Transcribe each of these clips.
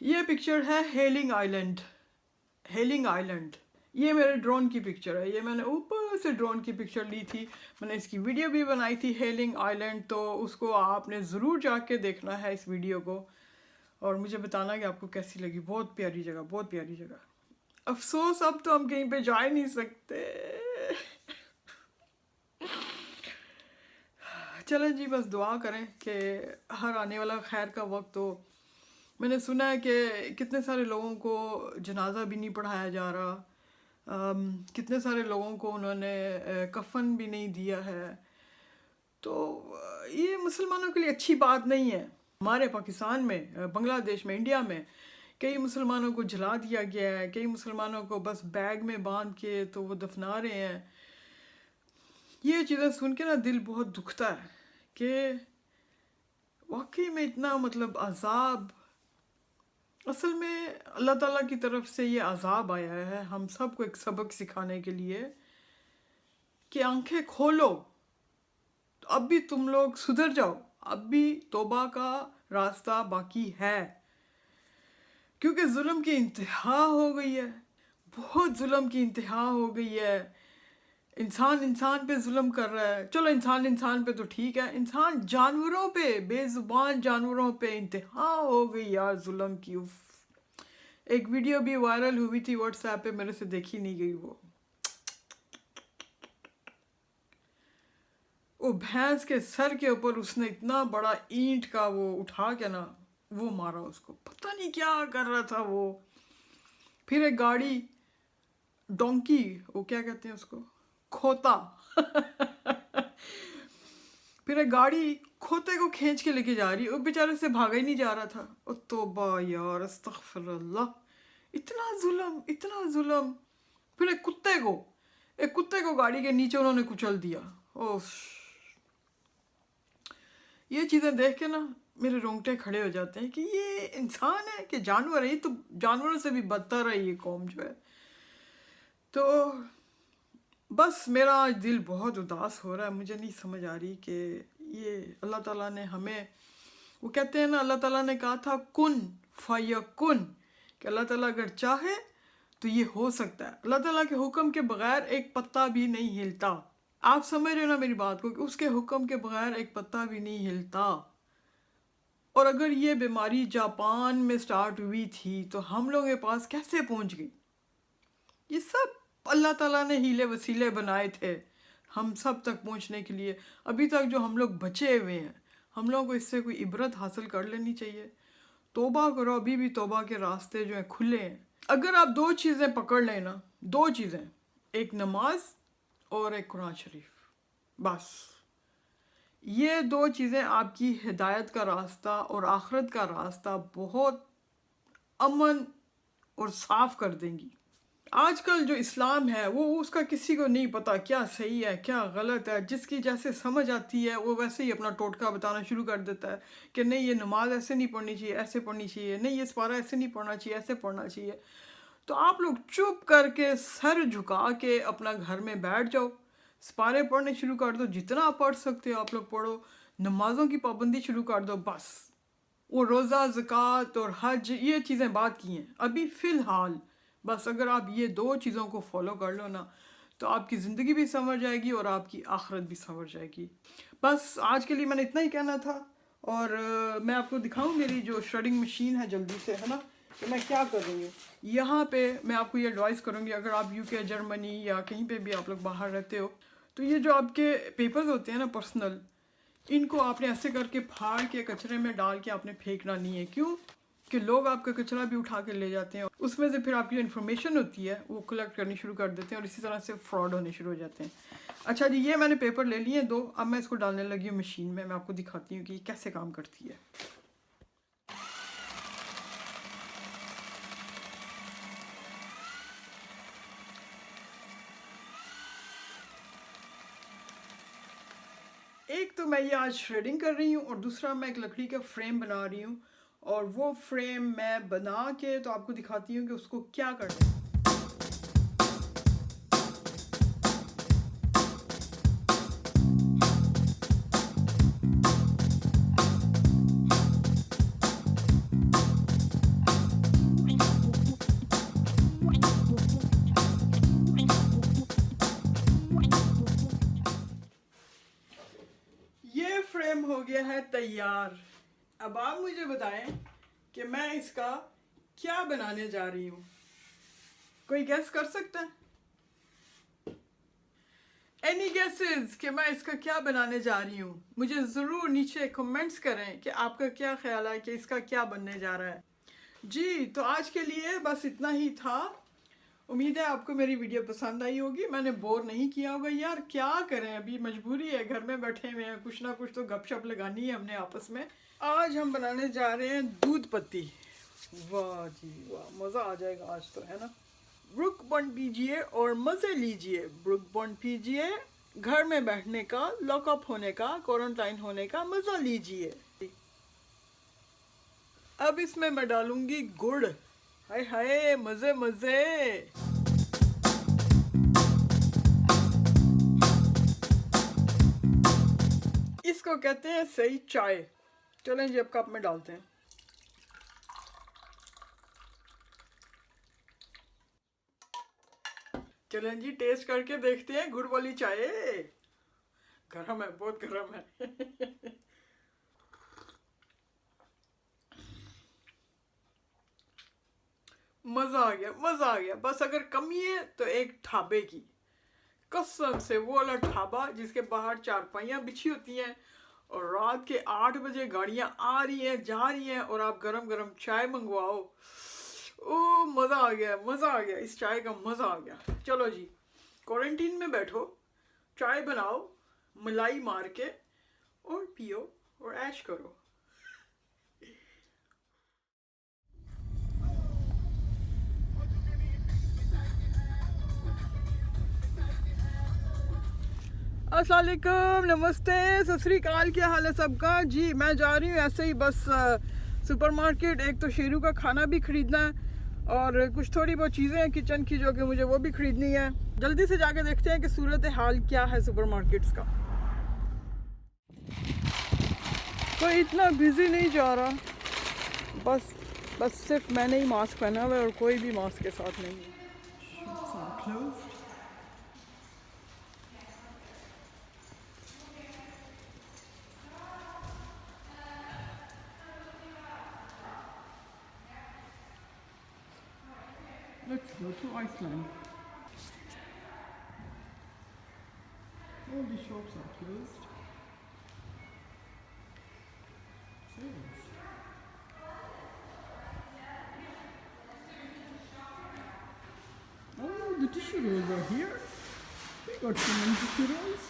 ये पिक्चर है hailing island. Hailing island, ये मेरे ड्रोन की पिक्चर है। ये मैंने ऊपर से ड्रोन की पिक्चर ली थी। मैंने इसकी वीडियो भी बनाई थी हेलिंग आइलैंड, तो उसको आपने ज़रूर जाके देखना है इस वीडियो को, और मुझे बताना कि आपको कैसी लगी। बहुत प्यारी जगह, बहुत प्यारी जगह। अफसोस अब तो हम कहीं पे जा ही नहीं सकते। चलें जी, बस दुआ करें कि हर आने वाला खैर का वक्त हो। मैंने सुना है कि कितने सारे लोगों को जनाजा भी नहीं पढ़ाया जा रहा, कितने सारे लोगों को उन्होंने कफन भी नहीं दिया है। तो ये मुसलमानों के लिए अच्छी बात नहीं है। हमारे पाकिस्तान में, बांग्लादेश में, इंडिया में कई मुसलमानों को जला दिया गया है, कई मुसलमानों को बस बैग में बांध के तो वो दफना रहे हैं। ये चीज़ें सुन के ना दिल बहुत दुखता है कि वाकई में इतना मतलब अजाब, असल में अल्लाह ताला की तरफ से ये अजाब आया है हम सबको एक सबक सिखाने के लिए कि आंखें खोलो, तो अब भी तुम लोग सुधर जाओ, अब भी तौबा का रास्ता बाकी है। क्योंकि जुल्म की इंतहा हो गई है, बहुत जुल्म की इंतहा हो गई है। इंसान इंसान पे जुल्म कर रहा है। चलो इंसान इंसान पे तो ठीक है, इंसान जानवरों पे, बेजुबान जानवरों पे इंतहा हो गई यार जुल्म की। उफ। एक वीडियो भी वायरल हुई थी व्हाट्सएप पे, मेरे से देखी नहीं गई वो भैंस के सर के ऊपर उसने इतना बड़ा ईंट का वो उठा के ना वो मारा उसको, पता नहीं क्या कर रहा था वो। फिर एक गाड़ी, डोंकी, वो क्या कहते हैं उसको, खोता। फिर एक गाड़ी खोते को खींच के लेके जा रही है, वो बेचारे से भागा ही नहीं जा रहा था। ओ तौबा यार, अस्तगफिरुल्लाह, इतना जुल्म, इतना जुल्म। फिर एक कुत्ते को गाड़ी के नीचे उन्होंने कुचल दिया। ओफ, ये चीज़ें देख के ना मेरे रोंगटे खड़े हो जाते हैं कि ये इंसान है कि जानवर है। ये तो जानवरों से भी बदतर है ये कौम जो है। तो बस मेरा आज दिल बहुत उदास हो रहा है। मुझे नहीं समझ आ रही कि ये अल्लाह ताला ने हमें, वो कहते हैं ना, अल्लाह ताला ने कहा था कुन फयकुन, कि अल्लाह ताला अगर चाहे तो ये हो सकता है। अल्लाह ताला के हुक्म के बगैर एक पत्ता भी नहीं हिलता। आप समझ रहे हो ना मेरी बात को, कि उसके हुक्म के बगैर एक पत्ता भी नहीं हिलता। और अगर ये बीमारी जापान में स्टार्ट हुई थी तो हम लोगों के पास कैसे पहुंच गई? ये सब अल्लाह ताला ने हीले वसीले बनाए थे हम सब तक पहुंचने के लिए। अभी तक जो हम लोग बचे हुए हैं, हम लोगों को इससे कोई इबरत हासिल कर लेनी चाहिए। तौबा करो, अभी भी तौबा के रास्ते जो हैं खुले हैं। अगर आप दो चीज़ें पकड़ लें ना, दो चीज़ें, एक नमाज और एक कुरान शरीफ, बस ये दो चीज़ें आपकी हिदायत का रास्ता और आखिरत का रास्ता बहुत अमन और साफ कर देंगी। आजकल जो इस्लाम है वो उसका किसी को नहीं पता क्या सही है क्या गलत है। जिसकी जैसे समझ आती है वो वैसे ही अपना टोटका बताना शुरू कर देता है कि नहीं ये नमाज ऐसे नहीं पढ़नी चाहिए, ऐसे पढ़नी चाहिए, नहीं ये सपारा ऐसे नहीं पढ़ना चाहिए, ऐसे पढ़ना चाहिए। तो आप लोग चुप करके सर झुका के अपना घर में बैठ जाओ, सपारे पढ़ने शुरू कर दो, जितना आप पढ़ सकते हो आप लोग पढ़ो, नमाज़ों की पाबंदी शुरू कर दो। बस वो रोज़ा, ज़कात और हज, ये चीज़ें बात की हैं अभी फ़िलहाल। बस अगर आप ये दो चीज़ों को फॉलो कर लो ना तो आपकी ज़िंदगी भी संवर जाएगी और आपकी आखिरत भी संवर जाएगी। बस आज के लिए मैंने इतना ही कहना था। और मैं आपको दिखाऊं मेरी जो श्रेडिंग मशीन है जल्दी से, है ना, कि मैं क्या कर रही हूँ। यहाँ पे मैं आपको ये एडवाइस करूँगी, अगर आप यूके, जर्मनी या कहीं पे भी आप लोग बाहर रहते हो, तो ये जो आपके पेपर्स होते हैं ना पर्सनल, इनको आपने ऐसे करके फाड़ के कचरे में डाल के आपने फेंकना नहीं है। क्यों? कि लोग आपका कचरा भी उठा के ले जाते हैं, उसमें से फिर आपकी जो इन्फॉर्मेशन होती है वो कलेक्ट करनी शुरू कर देते हैं और इसी तरह से फ्रॉड होने शुरू हो जाते हैं। अच्छा जी, ये मैंने पेपर ले लिए दो, अब मैं इसको डालने लगी हूँ मशीन में। मैं आपको दिखाती हूँ कि ये कैसे काम करती है। एक तो मैं ये आज श्रेडिंग कर रही हूँ और दूसरा मैं एक लकड़ी का फ्रेम बना रही हूँ, और वो फ्रेम मैं बना के तो आपको दिखाती हूँ कि उसको क्या करना है। टाइम हो गया है तैयार। अब आप मुझे बताएं कि मैं इसका क्या बनाने जा रही हूँ। कोई गैस कर सकता है? एनी गेसेस कि मैं इसका क्या बनाने जा रही हूँ? मुझे ज़रूर नीचे कमेंट्स करें कि आपका क्या ख्याल है कि इसका क्या बनने जा रहा है। जी, तो आज के लिए बस इतना ही था। उम्मीद है आपको मेरी वीडियो पसंद आई होगी। मैंने बोर नहीं किया होगा। यार क्या करें, अभी मजबूरी है, घर में बैठे हुए हैं, कुछ ना कुछ तो गपशप लगानी है हमने आपस में। आज हम बनाने जा रहे हैं दूध पत्ती। वाह जी वाह, मज़ा आ जाएगा आज तो, है ना। ब्रुक बॉन्ड पीजिए और मज़े लीजिए। ब्रुक बॉन्ड पीजिए, घर में बैठने का, लॉकअप होने का, क्वारंटाइन होने का मज़ा लीजिए। अब इसमें मैं डालूंगी गुड़। हाय हाय, मज़े मज़े। इसको कहते हैं सही चाय। चलें जी, अब कप में डालते हैं। चलें जी, टेस्ट करके देखते हैं गुड़ वाली चाय। गरम है, बहुत गरम है। मज़ा आ गया, मज़ा आ गया। बस अगर कमी है तो एक ढाबे की, कसम से वो वाला ढाबा जिसके बाहर चारपाइयाँ बिछी होती हैं और रात के 8 बजे गाड़ियाँ आ रही हैं जा रही हैं और आप गरम गरम चाय मंगवाओ। ओ मज़ा आ गया, मज़ा आ गया, इस चाय का मज़ा आ गया। चलो जी, क्वारंटीन में बैठो, चाय बनाओ मलाई मार के और पियो और ऐश करो। अस्सलाम वालेकुम, नमस्ते, सत श्री अकाल, क्या हाल है सबका। जी मैं जा रही हूँ ऐसे ही बस सुपरमार्केट। एक तो शेरू का खाना भी ख़रीदना है और कुछ थोड़ी बहुत चीज़ें हैं किचन की जो कि मुझे वो भी ख़रीदनी है। जल्दी से जाके देखते हैं कि सूरत हाल क्या है सुपरमार्केट्स का। कोई इतना बिज़ी नहीं जा रहा, बस सिर्फ मैंने ही मास्क पहना हुआ है और कोई भी मास्क के साथ नहीं है। Let's go to Iceland. All the shops are closed. Sales. Oh, the tissue rolls are here. We got so many tissue rolls.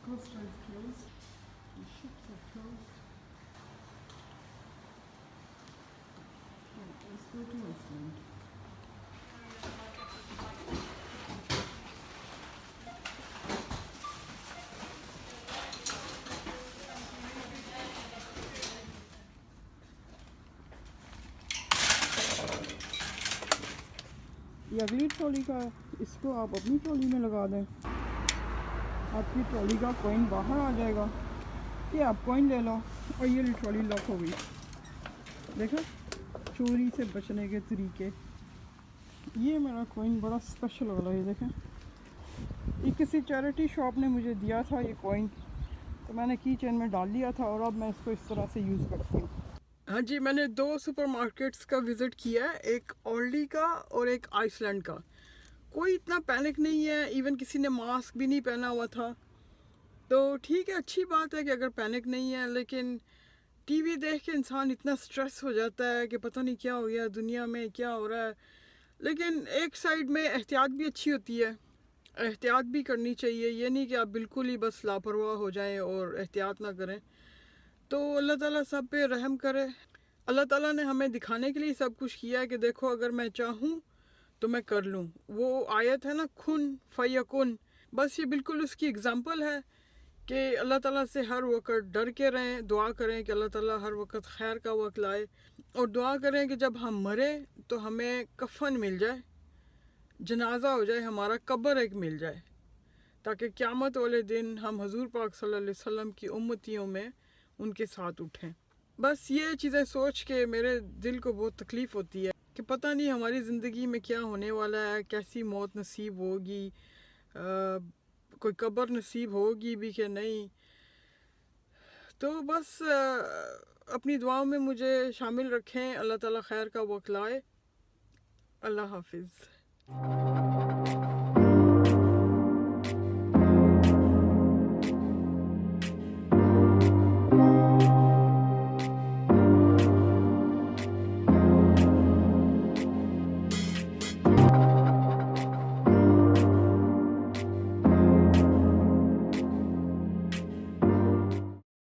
Costa is closed. The shops are closed. Oh, let's go to Iceland. ये अगली trolley का, इसको आप अपनी trolley में लगा दें, आपकी ट्रॉली का कॉइन बाहर आ जाएगा। ये आप कॉइन ले लो और ये ट्रॉली लॉक हो गई। देखा, चोरी से बचने के तरीके। ये मेरा कॉइन बड़ा स्पेशल वाला है, देखें। ये किसी चैरिटी शॉप ने मुझे दिया था ये कॉइन, तो मैंने की चेन में डाल लिया था और अब मैं इसको इस तरह से यूज़ करती हूँ। हाँ जी, मैंने 2 सुपरमार्केट्स का विज़िट किया है, एक ऑल्डी का और एक आइसलैंड का। कोई इतना पैनिक नहीं है, इवन किसी ने मास्क भी नहीं पहना हुआ था। तो ठीक है, अच्छी बात है कि अगर पैनिक नहीं है, लेकिन टीवी देख के इंसान इतना स्ट्रेस हो जाता है कि पता नहीं क्या हो गया, दुनिया में क्या हो रहा है। लेकिन एक साइड में एहतियात भी अच्छी होती है, एहतियात भी करनी चाहिए। ये नहीं कि आप बिल्कुल ही बस लापरवाह हो जाएं और एहतियात ना करें। तो अल्लाह ताला सब पे रहम करे। अल्लाह ताला ने हमें दिखाने के लिए सब कुछ किया है कि देखो अगर मैं चाहूँ तो मैं कर लूँ। वो आयत है ना, खुन फयकुन, बस ये बिल्कुल उसकी एग्ज़ाम्पल है कि अल्लाह ताला से हर वक्त डर के रहें, दुआ करें कि अल्लाह ताला हर वक्त खैर का वक्त लाए और दुआ करें कि जब हम मरे तो हमें कफन मिल जाए, जनाजा हो जाए, हमारा कब्र एक मिल जाए, ताकि क़यामत वाले दिन हम हजूर पाक सल्लल्लाहु अलैहि वसल्लम की उम्मतियों में उनके साथ उठें। बस ये चीज़ें सोच के मेरे दिल को बहुत तकलीफ़ होती है कि पता नहीं हमारी ज़िंदगी में क्या होने वाला है, कैसी मौत नसीब होगी, कोई कब्र नसीब होगी भी कि नहीं। तो बस अपनी दुआओं में मुझे शामिल रखें। अल्लाह ताला खैर का वक्त लाए। अल्लाह हाफिज़।